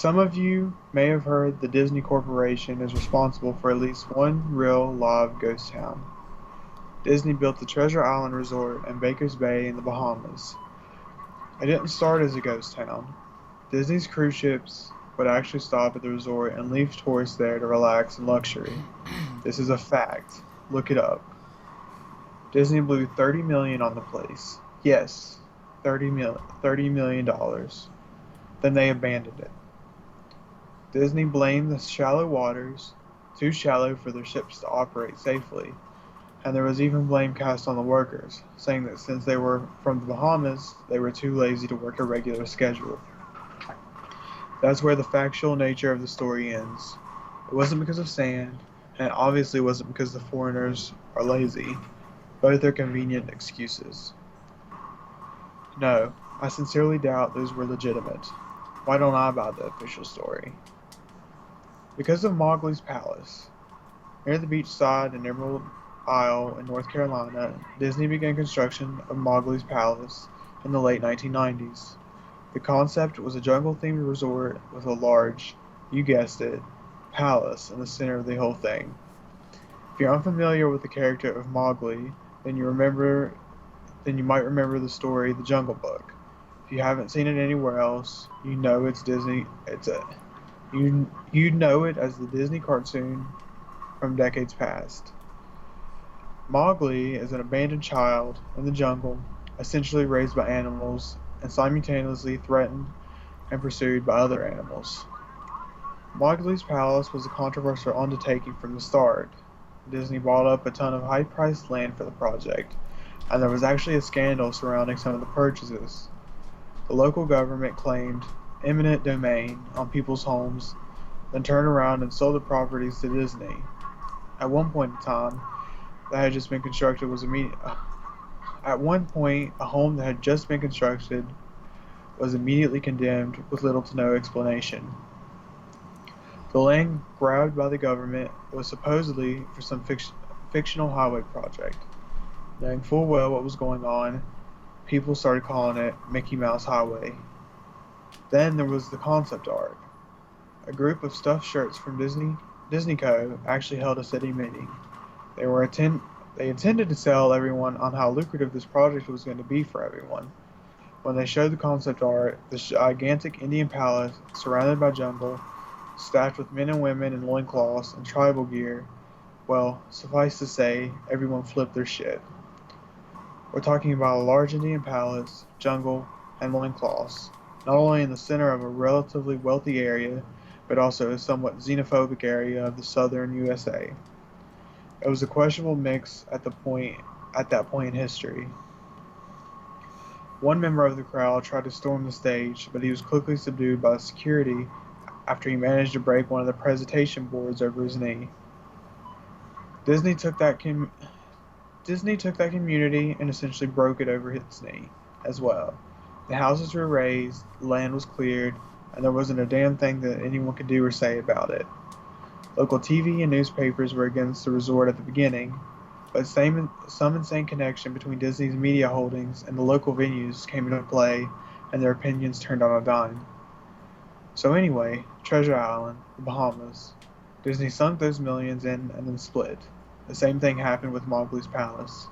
Some of you may have heard the Disney Corporation is responsible for at least one real live ghost town. Disney built the Treasure Island Resort in Baker's Bay in the Bahamas. It didn't start as a ghost town. Disney's cruise ships would actually stop at the resort and leave tourists there to relax in luxury. This is a fact. Look it up. Disney blew 30 million on the place. Yes, 30 million dollars. Then they abandoned it. Disney blamed the shallow waters, too shallow for their ships to operate safely, and there was even blame cast on the workers, saying that since they were from the Bahamas, they were too lazy to work a regular schedule. That's where the factual nature of the story ends. It wasn't because of sand, and it obviously wasn't because the foreigners are lazy. Both are convenient excuses. No, I sincerely doubt those were legitimate. Why don't I buy the official story? Because of Mowgli's Palace. Near the beach side in Emerald Isle in North Carolina, Disney began construction of Mowgli's Palace in the late 1990s. The concept was a jungle-themed resort with a large, you guessed it, palace in the center of the whole thing. If you're unfamiliar with the character of Mowgli, then you might remember the story The Jungle Book. If you haven't seen it anywhere else, you know it's Disney. You know it as the Disney cartoon from decades past. Mowgli is an abandoned child in the jungle, essentially raised by animals and simultaneously threatened and pursued by other animals. Mowgli's palace was a controversial undertaking from the start. Disney bought up a ton of high-priced land for the project, and there was actually a scandal surrounding some of the purchases. The local government claimed eminent domain on people's homes, then turned around and sold the properties to Disney. At one point in time, that had just been constructed was immediate. At one point, a home that had just been constructed was immediately condemned with little to no explanation. The land grabbed by the government was supposedly for some fictional highway project. Knowing full well what was going on, people started calling it Mickey Mouse Highway. Then there was the concept art. A group of stuffed shirts from Disney Co. actually held a city meeting. They intended to sell everyone on how lucrative this project was going to be for everyone. When they showed the concept art, this gigantic Indian palace surrounded by jungle, staffed with men and women in loincloths and tribal gear, well, suffice to say, everyone flipped their shit. We're talking about a large Indian palace, jungle, and loincloths, not only in the center of a relatively wealthy area, but also a somewhat xenophobic area of the southern USA. It was a questionable mix at that point in history. One member of the crowd tried to storm the stage, but he was quickly subdued by security after he managed to break one of the presentation boards over his knee. Disney took that com- Disney took that community and essentially broke it over his knee as well. The houses were razed, the land was cleared, and there wasn't a damn thing that anyone could do or say about it. Local TV and newspapers were against the resort at the beginning, but some insane connection between Disney's media holdings and the local venues came into play, and their opinions turned on a dime. So anyway, Treasure Island, the Bahamas. Disney sunk those millions in and then split. The same thing happened with Mowgli's Palace.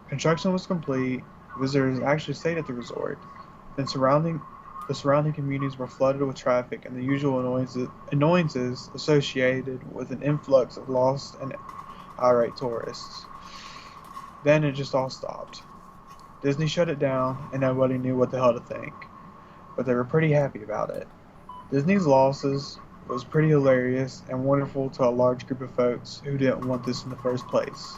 Construction was complete, visitors actually stayed at the resort, then the surrounding communities were flooded with traffic and the usual annoyances associated with an influx of lost and irate tourists. Then it just all stopped. Disney shut it down and nobody knew what the hell to think, but they were pretty happy about it. Disney's losses was pretty hilarious and wonderful to a large group of folks who didn't want this in the first place.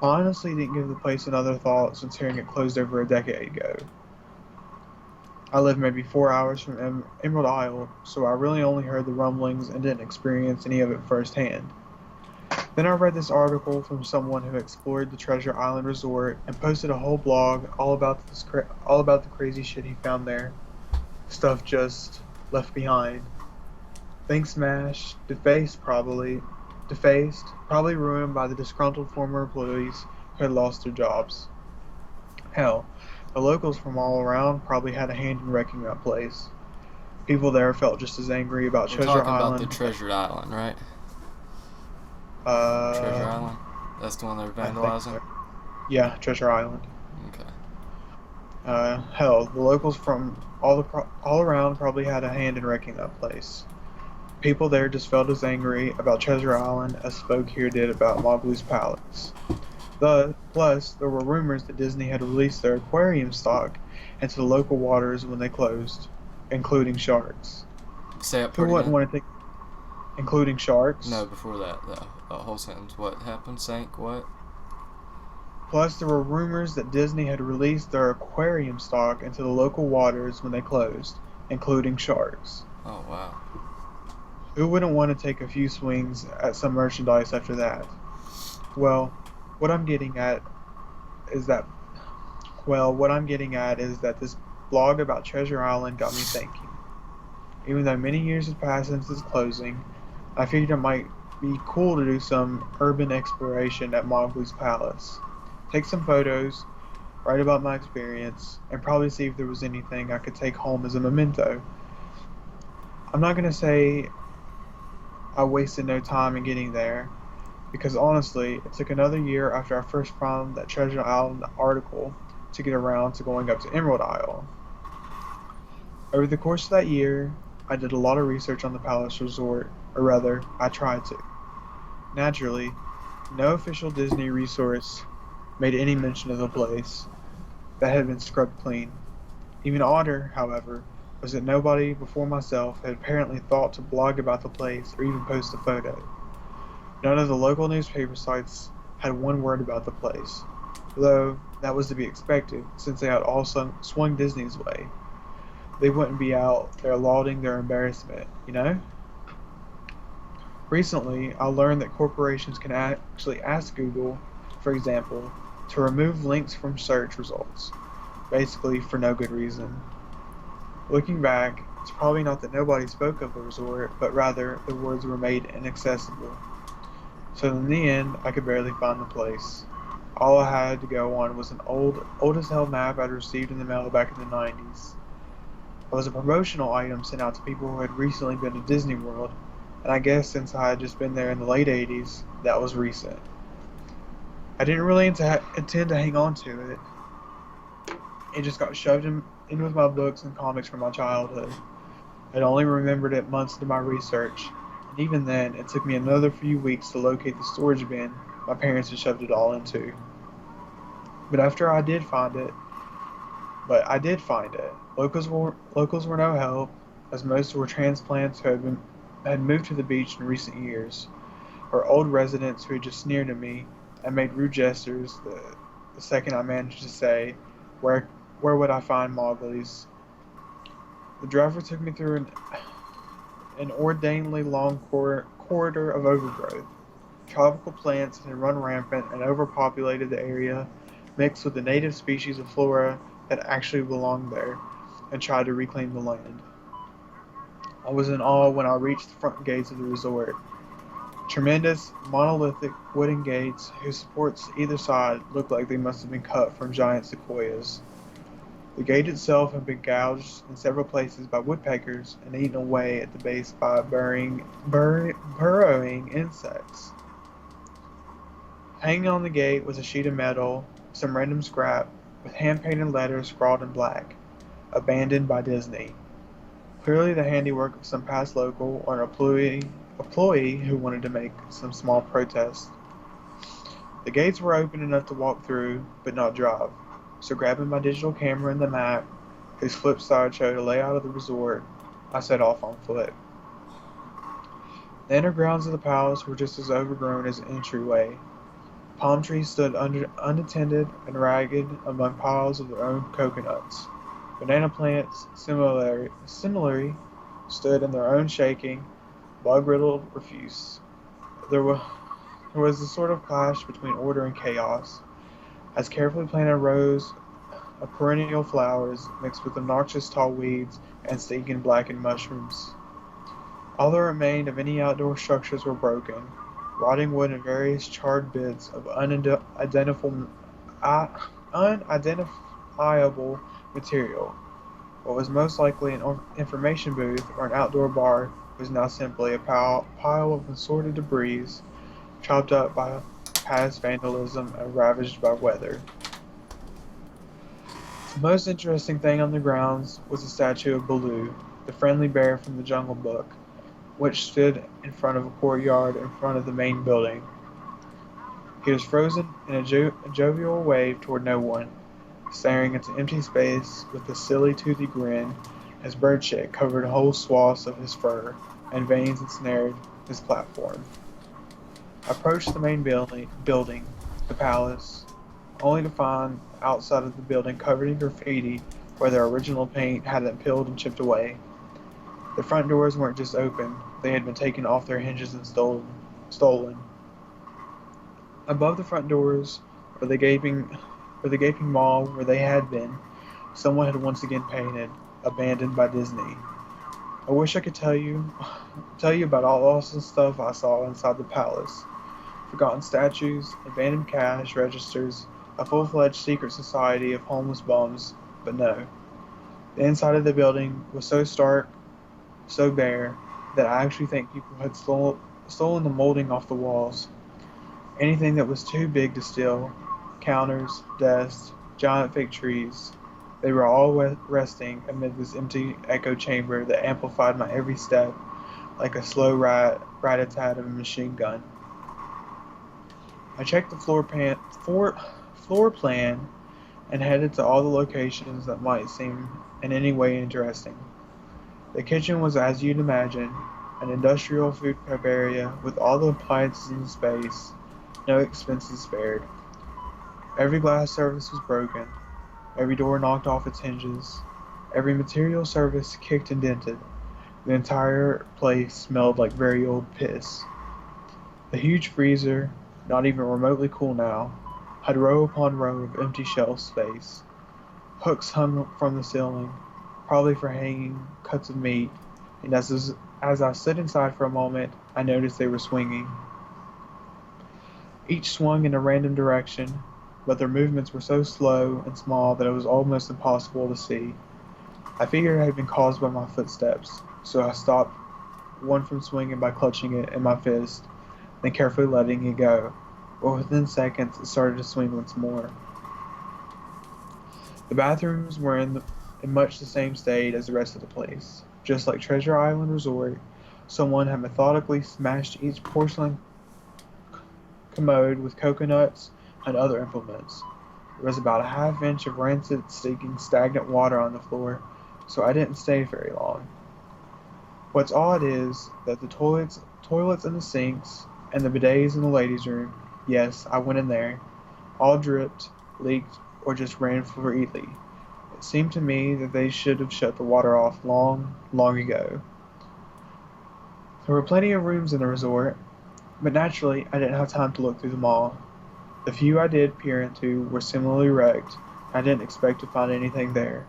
I honestly didn't give the place another thought since hearing it closed over a decade ago. I live maybe 4 hours from Emerald Isle, so I really only heard the rumblings and didn't experience any of it firsthand. Then I read this article from someone who explored the Treasure Island Resort and posted a whole blog all about the crazy shit he found there. Stuff just left behind. Things smashed, defaced, probably ruined by the disgruntled former employees who had lost their jobs. Hell, the locals from all around probably had a hand in wrecking that place. People there felt just as angry about We're Treasure talking about the Island. Treasure Island, right? Treasure Uh, Island? That's the one they're I think vandalizing? so. Yeah, Treasure Island. Okay. Hell, the locals from all around probably had a hand in wrecking that place. People there just felt as angry about Treasure Island as folk here did about Mowgli's palace. Plus, there were rumors that Disney had released their aquarium stock into the local waters when they closed, including sharks. Say that Who part wouldn't again? want to think, including No, sharks? before that, the whole sentence. What happened? Sank? What? Plus, there were rumors that Disney had released their aquarium stock into the local waters when they closed, including sharks. Oh, wow. Who wouldn't want to take a few swings at some merchandise after that? Well, what I'm getting at is that what I'm getting at is that this blog about Treasure Island got me thinking. Even though many years have passed since its closing, I figured it might be cool to do some urban exploration at Mowgli's palace. Take some photos, write about my experience, and probably see if there was anything I could take home as a memento. I'm not going to say I wasted no time in getting there, because honestly, it took another year after I first found that Treasure Island article to get around to going up to Emerald Isle. Over the course of that year, I did a lot of research on the Palace Resort, or rather, I tried to. Naturally, no official Disney resource made any mention of the place that had been scrubbed clean. Even odder, however, was that nobody before myself had apparently thought to blog about the place or even post a photo. None of the local newspaper sites had one word about the place, though that was to be expected since they had all swung Disney's way. They wouldn't be out there lauding their embarrassment, you know? Recently, I learned that corporations can actually ask Google, for example, to remove links from search results, basically for no good reason. Looking back, it's probably not that nobody spoke of the resort, but rather the words were made inaccessible. So in the end, I could barely find the place. All I had to go on was an old as hell map I'd received in the mail back in the 90s. It was a promotional item sent out to people who had recently been to Disney World, and I guess since I had just been there in the late 80s, that was recent. I didn't really intend to hang on to it. It just got shoved in with my books and comics from my childhood. I'd only remembered it months into my research, and even then, it took me another few weeks to locate the storage bin my parents had shoved it all into. But after I did find it. Locals were no help, as most were transplants who had moved to the beach in recent years, or old residents who had just sneered at me and made rude gestures the second I managed to say, "Where where would I find Mowgli's?" The driver took me through an ordainedly long corridor of overgrowth. Tropical plants had run rampant and overpopulated the area, mixed with the native species of flora that actually belonged there, and tried to reclaim the land. I was in awe when I reached the front gates of the resort. Tremendous, monolithic wooden gates whose supports either side looked like they must have been cut from giant sequoias. The gate itself had been gouged in several places by woodpeckers and eaten away at the base by burrowing insects. Hanging on the gate was a sheet of metal, some random scrap, with hand-painted letters scrawled in black. Abandoned by Disney. Clearly the handiwork of some past local or an employee who wanted to make some small protest. The gates were open enough to walk through, but not drive. So grabbing my digital camera and the map, whose flip side showed a layout of the resort, I set off on foot. The inner grounds of the palace were just as overgrown as the entryway. Palm trees stood unattended and ragged among piles of their own coconuts. Banana plants, similarly, stood in their own shaking, bug-riddled refuse. There was, there was a sort of clash between order and chaos, as carefully planted rows of perennial flowers mixed with obnoxious tall weeds and stinking blackened mushrooms. All that remained of any outdoor structures were broken, rotting wood and various charred bits of unidentifiable material. What was most likely an information booth or an outdoor bar was now simply a pile of assorted debris, chopped up by past vandalism and ravaged by weather. The most interesting thing on the grounds was a statue of Baloo, the friendly bear from the Jungle Book, which stood in front of a courtyard in front of the main building. He was frozen in a jovial wave toward no one, staring into empty space with a silly toothy grin as bird shit covered whole swaths of his fur, and veins ensnared his platform. I approached the main building, the palace, only to find the outside of the building covered in graffiti where their original paint hadn't peeled and chipped away. The front doors weren't just open, they had been taken off their hinges and stolen. Above the front doors, where the gaping maw where they had been, someone had once again painted, "Abandoned by Disney." I wish I could tell you about all the awesome stuff I saw inside the palace. Forgotten statues, abandoned cash registers, a full-fledged secret society of homeless bums, but no. The inside of the building was so stark, so bare, that I actually think people had stolen the molding off the walls. Anything that was too big to steal, counters, desks, giant fig trees, they were all resting amid this empty echo chamber that amplified my every step like a slow rat-a-tat of a machine gun. I checked the floor plan and headed to all the locations that might seem in any way interesting. The kitchen was as you'd imagine, an industrial food prep area with all the appliances in space, no expenses spared. Every glass surface was broken, every door knocked off its hinges, every material surface kicked and dented. The entire place smelled like very old piss. The huge freezer, not even remotely cool now, had row upon row of empty shelf space. Hooks hung from the ceiling, probably for hanging cuts of meat, and as I stood inside for a moment, I noticed they were swinging. Each swung in a random direction, but their movements were so slow and small that it was almost impossible to see. I figured it had been caused by my footsteps, so I stopped one from swinging by clutching it in my fist, then carefully letting it go. But within seconds, it started to swing once more. The bathrooms were in much the same state as the rest of the place. Just like Treasure Island Resort, someone had methodically smashed each porcelain commode with coconuts and other implements. There was about a half inch of rancid, stinking, stagnant water on the floor, so I didn't stay very long. What's odd is that the toilets and the sinks, and the bidets in the ladies' room, yes, I went in there, all dripped, leaked, or just ran freely. It seemed to me that they should have shut the water off long, long ago. There were plenty of rooms in the resort, but naturally I didn't have time to look through them all. The few I did peer into were similarly wrecked, and I didn't expect to find anything there.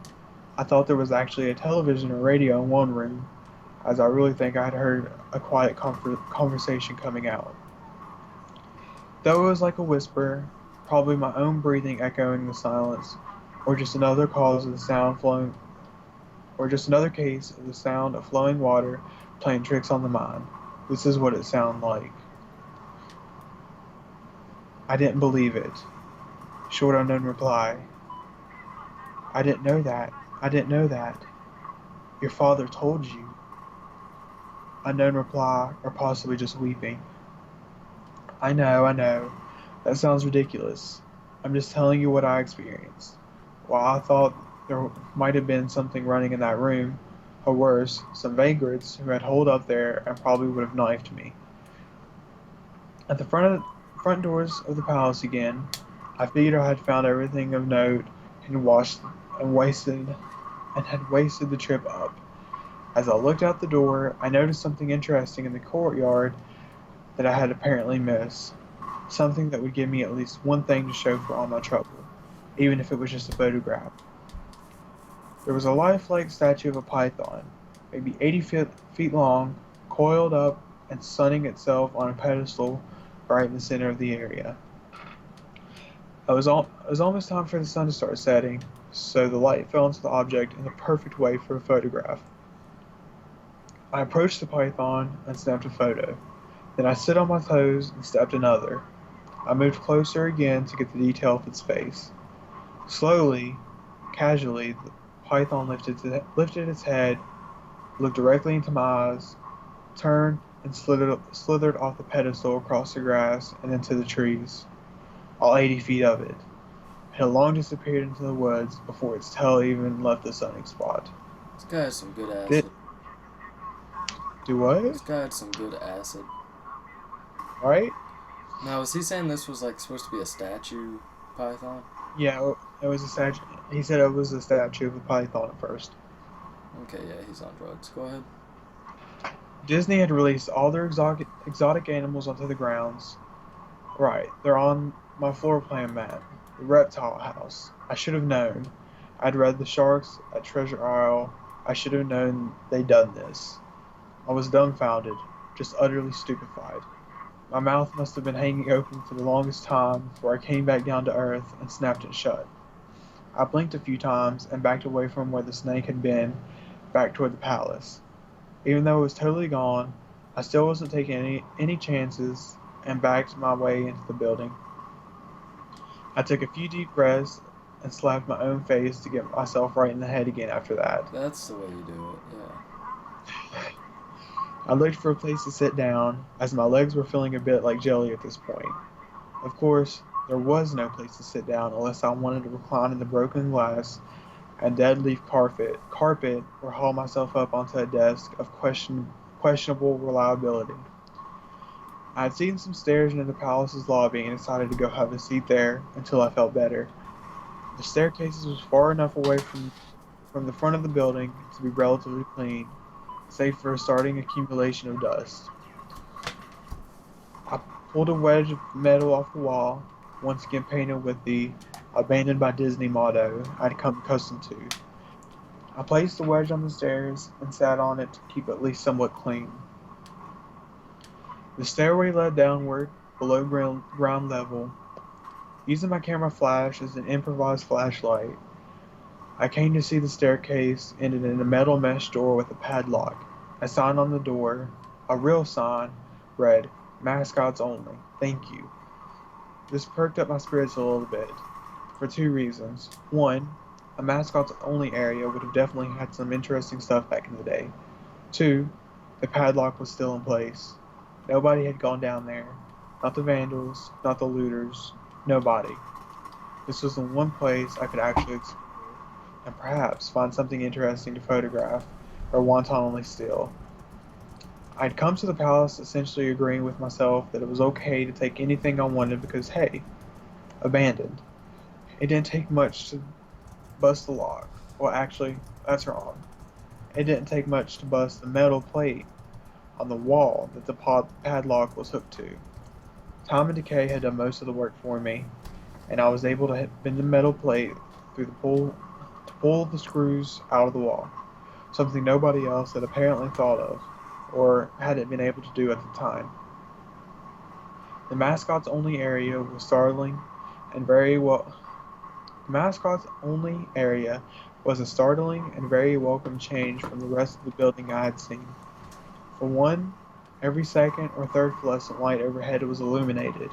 I thought there was actually a television or radio in one room, as I really think I had heard a quiet conversation coming out. Though it was like a whisper, probably my own breathing echoing the silence, or just another cause of the sound flowing, or just another case of the sound of flowing water playing tricks on the mind. This is what it sounded like. I didn't believe it. Short unknown reply. I didn't know that. I didn't know that. Your father told you. Unknown reply, or possibly just weeping. I know, I know. That sounds ridiculous. I'm just telling you what I experienced. While I thought there might have been something running in that room, or worse, some vagrants who had holed up there and probably would have knifed me. At the front doors of the palace again, I figured I had found everything of note and and wasted and had wasted the trip up. As I looked out the door, I noticed something interesting in the courtyard that I had apparently missed. Something that would give me at least one thing to show for all my trouble, even if it was just a photograph. There was a lifelike statue of a python, maybe 80 feet long, coiled up and sunning itself on a pedestal right in the center of the area. It was almost time for the sun to start setting, so the light fell into the object in the perfect way for a photograph. I approached the python and snapped a photo. Then I stood on my toes and snapped another. I moved closer again to get the detail of its face. Slowly, casually, the python lifted its head, looked directly into my eyes, turned, and slithered off the pedestal across the grass and into the trees, all 80 feet of it. It had long disappeared into the woods before its tail even left the sunning spot. This guy has some good Did acid. do what? This guy had some good acid. Right? Now, was he saying this was like supposed to be a statue python? Yeah, it was a statue. He said it was a statue of a python at first. Okay, yeah, he's on drugs. Go ahead. Disney had released all their exotic animals onto the grounds. Right, they're on my floor plan map, the reptile house. I should have known. I'd read the sharks at Treasure Isle. I should have known they'd done this. I was dumbfounded, just utterly stupefied. My mouth must have been hanging open for the longest time before I came back down to earth and snapped it shut. I blinked a few times and backed away from where the snake had been, back toward the palace. Even though it was totally gone, I still wasn't taking any chances and backed my way into the building. I took a few deep breaths and slapped my own face to get myself right in the head again after that. That's the way you do it, yeah. I looked for a place to sit down, as my legs were feeling a bit like jelly at this point. Of course, there was no place to sit down unless I wanted to recline in the broken glass and dead leaf carpet or haul myself up onto a desk of questionable reliability. I had seen some stairs into the palace's lobby and decided to go have a seat there until I felt better. The staircases was far enough away from the front of the building to be relatively clean, save for a starting accumulation of dust. I pulled a wedge of metal off the wall, once again painted with the "Abandoned by Disney" motto I'd come accustomed to. I placed the wedge on the stairs and sat on it to keep at least somewhat clean. The stairway led downward, below ground level. Using my camera flash as an improvised flashlight, I came to see the staircase ended in a metal mesh door with a padlock. A sign on the door, a real sign, read, "Mascots only. Thank you." This perked up my spirits a little bit, for two reasons. One, a mascots only area would have definitely had some interesting stuff back in the day. Two, the padlock was still in place. Nobody had gone down there. Not the vandals, not the looters, nobody. This was the one place I could actually explore and perhaps find something interesting to photograph, or wantonly steal. I'd come to the palace essentially agreeing with myself that it was okay to take anything I wanted because, hey, abandoned. It didn't take much to bust the lock. Well, actually, that's wrong. It didn't take much to bust the metal plate on the wall that the padlock was hooked to. Time and decay had done most of the work for me, and I was able to bend the metal plate through the to pull the screws out of the wall, something nobody else had apparently thought of, or hadn't been able to do at the time. The mascots only area was startling and very well. The mascots only area was a startling and very welcome change from the rest of the building I had seen. For one, every second or third fluorescent light overhead was illuminated,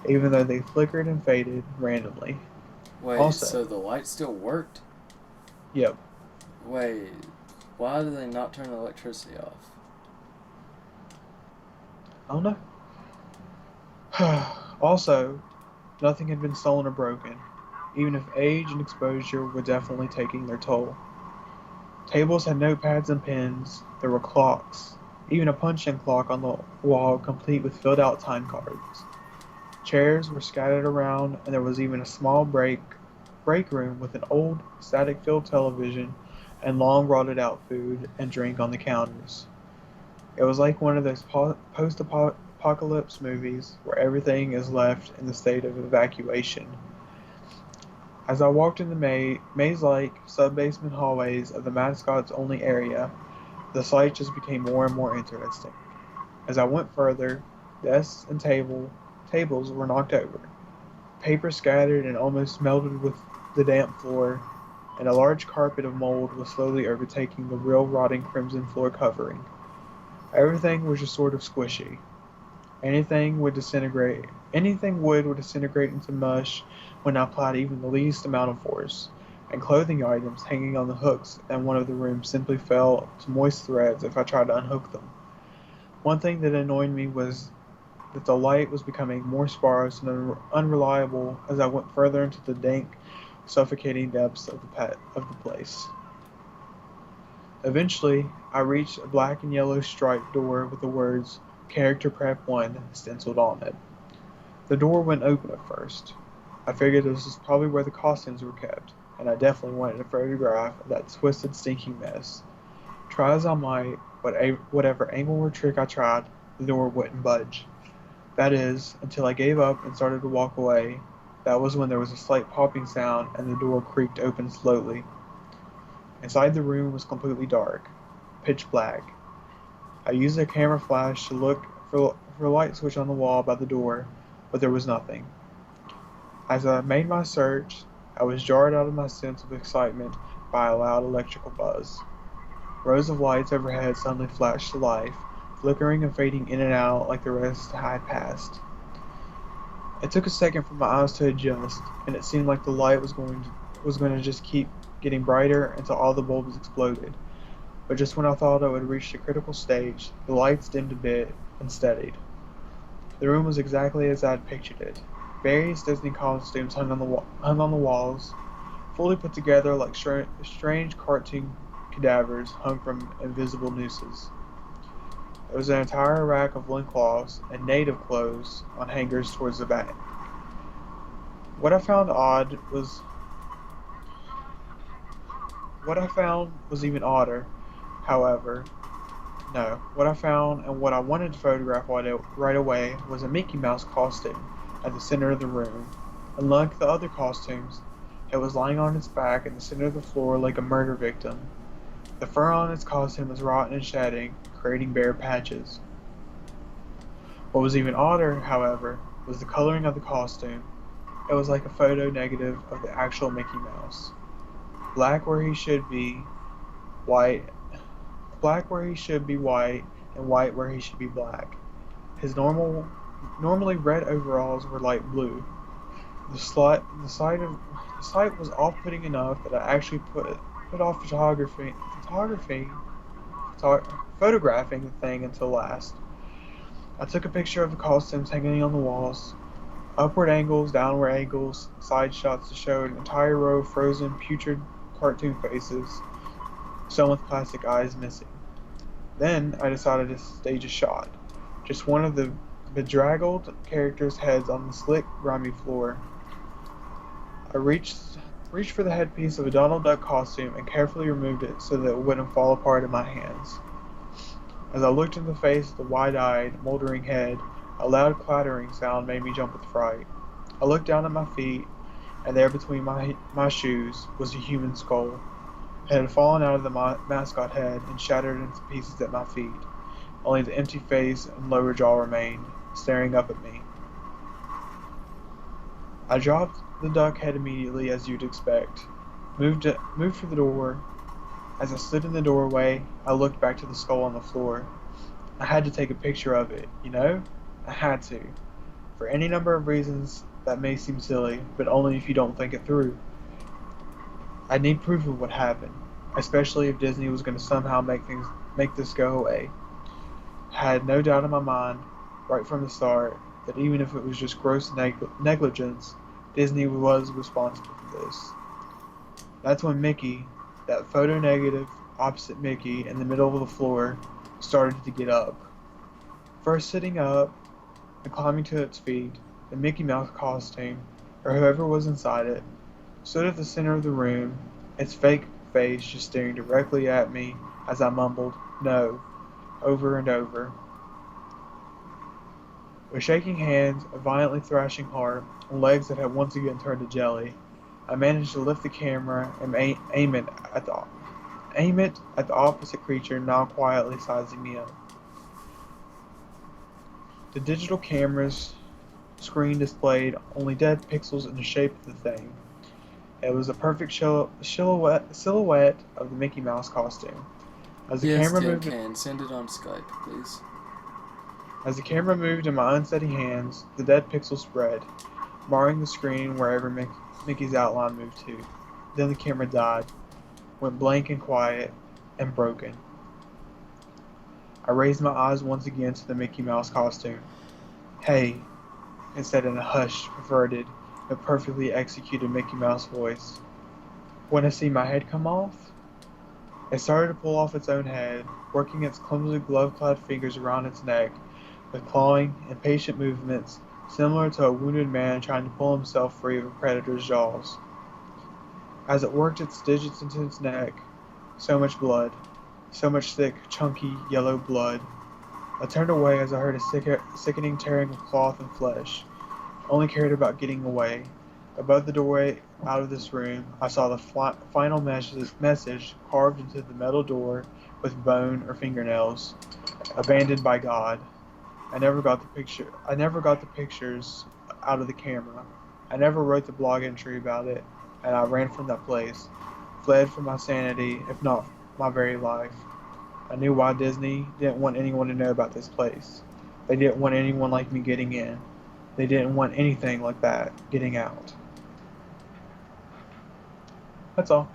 even though they flickered and faded randomly. Wait, Also, so the light still worked? yep, Wait, why did they not turn the electricity off? I don't know. Also, nothing had been stolen or broken, even if age and exposure were definitely taking their toll. Tables had notepads and pens, there were clocks, even a punch-in clock on the wall complete with filled-out time cards. Chairs were scattered around, and there was even a small break room with an old static-filled television and long rotted-out food and drink on the counters. It was like one of those post-apocalypse movies where everything is left in the state of evacuation. As I walked in the maze-like sub-basement hallways of the mascots only area, the sight just became more and more interesting. As I went further, desks and tables were knocked over. paper scattered and almost melted with the damp floor, and a large carpet of mold was slowly overtaking the real rotting crimson floor covering. Everything was just sort of squishy. Anything would disintegrate. Anything would disintegrate into mush when I applied even the least amount of force, and clothing items hanging on the hooks in one of the rooms simply fell to moist threads if I tried to unhook them. One thing that annoyed me was that the light was becoming more sparse and unreliable as I went further into the dank, suffocating depths of the place. Eventually, I reached a black and yellow striped door with the words "Character Prep 1" stenciled on it. The door wouldn't open at first. I figured this was probably where the costumes were kept, and I definitely wanted a photograph of that twisted, stinking mess. Try as I might, whatever angle or trick I tried, the door wouldn't budge. That is, until I gave up and started to walk away. That was when there was a slight popping sound and the door creaked open slowly. Inside the room was completely dark, pitch black. I used a camera flash to look for a light switch on the wall by the door, but there was nothing. As I made my search, I was jarred out of my sense of excitement by a loud electrical buzz. Rows of lights overhead suddenly flashed to life, flickering and fading in and out like the rest had passed. It took a second for my eyes to adjust, and it seemed like the light was going to just keep getting brighter until all the bulbs exploded. But just when I thought I would reach the critical stage, the lights dimmed a bit and steadied. The room was exactly as I had pictured it. Various Disney costumes hung on the walls, fully put together like strange cartoon cadavers hung from invisible nooses. There was an entire rack of loincloths and native clothes on hangers towards the back. What I found odd was what I found was even odder, however. No, what I found and what I wanted to photograph right away was a Mickey Mouse costume at the center of the room. Unlike the other costumes, it was lying on its back in the center of the floor like a murder victim. The fur on its costume was rotten and shedding, creating bare patches. What was even odder, however, was the coloring of the costume. It was like a photo negative of the actual Mickey Mouse. Black where he should be white, black where he should be white, and white where he should be black. His normally red overalls were light blue. The sight was off-putting enough that I actually put off photographing the thing until last. I took a picture of the costumes hanging on the walls, upward angles, downward angles, side shots to show an entire row of frozen, putrid cartoon faces, some with plastic eyes missing. Then I decided to stage a shot, just one of the bedraggled characters' heads on the slick, grimy floor. I reached for the headpiece of a Donald Duck costume and carefully removed it so that it wouldn't fall apart in my hands. As I looked in the face of the wide-eyed, moldering head, a loud clattering sound made me jump with fright. I looked down at my feet, and there between my shoes was a human skull. It had fallen out of the mascot head and shattered into pieces at my feet. Only the empty face and lower jaw remained, staring up at me. I dropped the duck head immediately, as you'd expect. Moved for the door. As I stood in the doorway, I looked back to the skull on the floor. I had to take a picture of it, you know? I had to. For any number of reasons that may seem silly, but only if you don't think it through. I need proof of what happened, especially if Disney was going to somehow make this go away. I had no doubt in my mind, right from the start, that even if it was just gross negligence, Disney was responsible for this. That's when Mickey, that photo negative opposite Mickey in the middle of the floor, started to get up. First sitting up and climbing to its feet, the Mickey Mouse costume, or whoever was inside it, stood at the center of the room, its fake face just staring directly at me as I mumbled, "No," over and over. With shaking hands, a violently thrashing heart, and legs that had once again turned to jelly, I managed to lift the camera and aim it at the opposite creature now quietly sizing me up. The digital cameras screen displayed only dead pixels in the shape of the thing. It was a perfect silhouette of the Mickey Mouse costume. As the Yes, camera Tin moved, Can. Send it on Skype, please. as the camera moved in my unsteady hands, the dead pixels spread, marring the screen wherever Mickey's outline moved to. Then the camera died, went blank and quiet, and broken. I raised my eyes once again to the Mickey Mouse costume. "Hey," it said in a hushed, perverted, but perfectly executed Mickey Mouse voice. "Want to see my head come off?" It started to pull off its own head, working its clumsy glove-clad fingers around its neck, with clawing, impatient movements similar to a wounded man trying to pull himself free of a predator's jaws. As it worked its digits into its neck, so much blood, so much thick, chunky, yellow blood. I turned away as I heard a sickening tearing of cloth and flesh. I only cared about getting away. Above the doorway out of this room, I saw the final message carved into the metal door with bone or fingernails. "Abandoned by God." I never got the picture. I never got the pictures out of the camera. I never wrote the blog entry about it, and I ran from that place, fled for my sanity, if not my very life. I knew why Disney didn't want anyone to know about this place. They didn't want anyone like me getting in. They didn't want anything like that getting out. That's all.